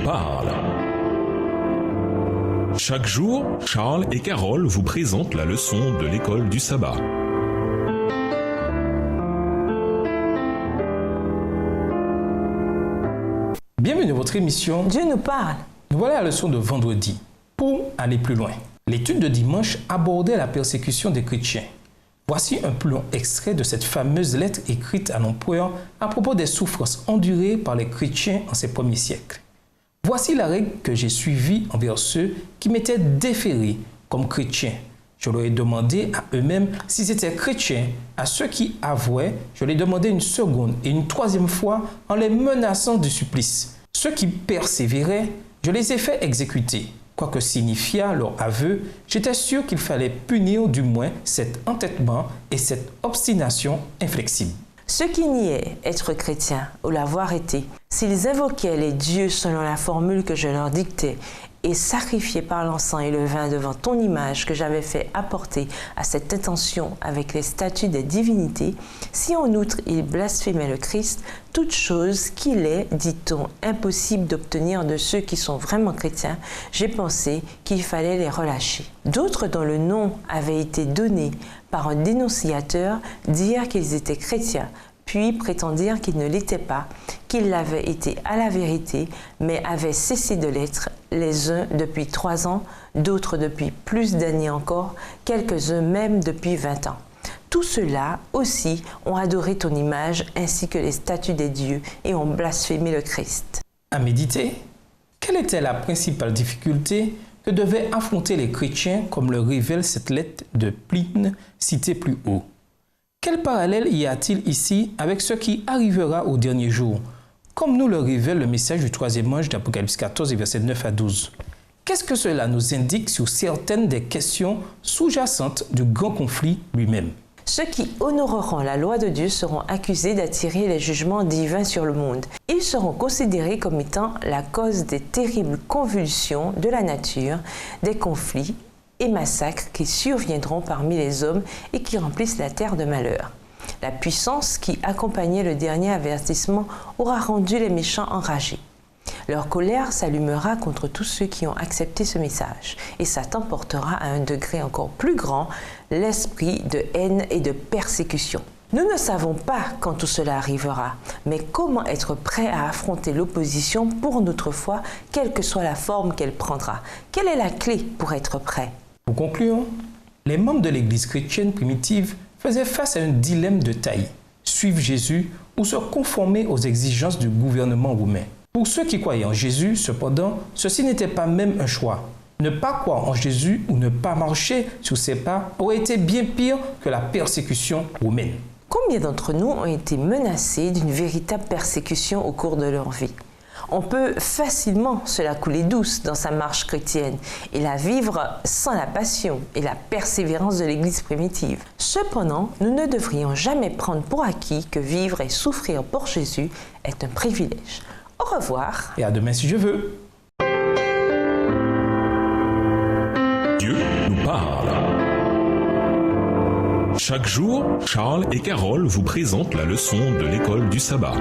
parle. Chaque jour, Charles et Carole vous présentent la leçon de l'école du sabbat. Bienvenue à votre émission Dieu nous parle. Nous voilà à la leçon de vendredi. Pour aller plus loin, l'étude de dimanche abordait la persécution des chrétiens. Voici un plus long extrait de cette fameuse lettre écrite à l'empereur à propos des souffrances endurées par les chrétiens en ces premiers siècles. Voici la règle que j'ai suivie envers ceux qui m'étaient déférés comme chrétiens. Je leur ai demandé à eux-mêmes s'ils étaient chrétiens. À ceux qui avouaient, je les demandais une seconde et une troisième fois en les menaçant du supplice. Ceux qui persévéraient, je les ai fait exécuter. Quoi que signifiât leur aveu, j'étais sûr qu'il fallait punir du moins cet entêtement et cette obstination inflexible. Ceux qui niaient être chrétiens ou l'avoir été, s'ils invoquaient les dieux selon la formule que je leur dictais et sacrifiaient par l'encens et le vin devant ton image que j'avais fait apporter à cette intention avec les statues des divinités, si en outre ils blasphémaient le Christ, toute chose qu'il est, dit-on, impossible d'obtenir de ceux qui sont vraiment chrétiens, j'ai pensé qu'il fallait les relâcher. D'autres dont le nom avait été donné par un dénonciateur dirent qu'ils étaient chrétiens, puis prétendirent qu'ils ne l'étaient pas, qu'ils l'avaient été à la vérité, mais avaient cessé de l'être, les uns depuis 3 ans, d'autres depuis plus d'années encore, quelques-uns même depuis 20 ans. Tous ceux-là aussi ont adoré ton image ainsi que les statues des dieux et ont blasphémé le Christ. À méditer, quelle était la principale difficulté que devaient affronter les chrétiens comme le révèle cette lettre de Pline citée plus haut? Quel parallèle y a-t-il ici avec ce qui arrivera au dernier jour, comme nous le révèle le message du 3e ange d'Apocalypse 14, versets 9 à 12? Qu'est-ce que cela nous indique sur certaines des questions sous-jacentes du grand conflit lui-même? Ceux qui honoreront la loi de Dieu seront accusés d'attirer les jugements divins sur le monde. Ils seront considérés comme étant la cause des terribles convulsions de la nature, des conflits et massacres qui surviendront parmi les hommes et qui remplissent la terre de malheur. La puissance qui accompagnait le dernier avertissement aura rendu les méchants enragés. Leur colère s'allumera contre tous ceux qui ont accepté ce message, et Satan portera à un degré encore plus grand l'esprit de haine et de persécution. Nous ne savons pas quand tout cela arrivera, mais comment être prêt à affronter l'opposition pour notre foi, quelle que soit la forme qu'elle prendra? Quelle est la clé pour être prêt? Pour conclure, les membres de l'Église chrétienne primitive faisaient face à un dilemme de taille: suivre Jésus ou se conformer aux exigences du gouvernement romain. Pour ceux qui croyaient en Jésus, cependant, ceci n'était pas même un choix. Ne pas croire en Jésus ou ne pas marcher sur ses pas aurait été bien pire que la persécution romaine. Combien d'entre nous ont été menacés d'une véritable persécution au cours de leur vie? On peut facilement se la couler douce dans sa marche chrétienne et la vivre sans la passion et la persévérance de l'Église primitive. Cependant, nous ne devrions jamais prendre pour acquis que vivre et souffrir pour Jésus est un privilège. Au revoir. Et à demain si je veux. Dieu nous parle. Chaque jour, Charles et Carole vous présentent la leçon de l'école du sabbat.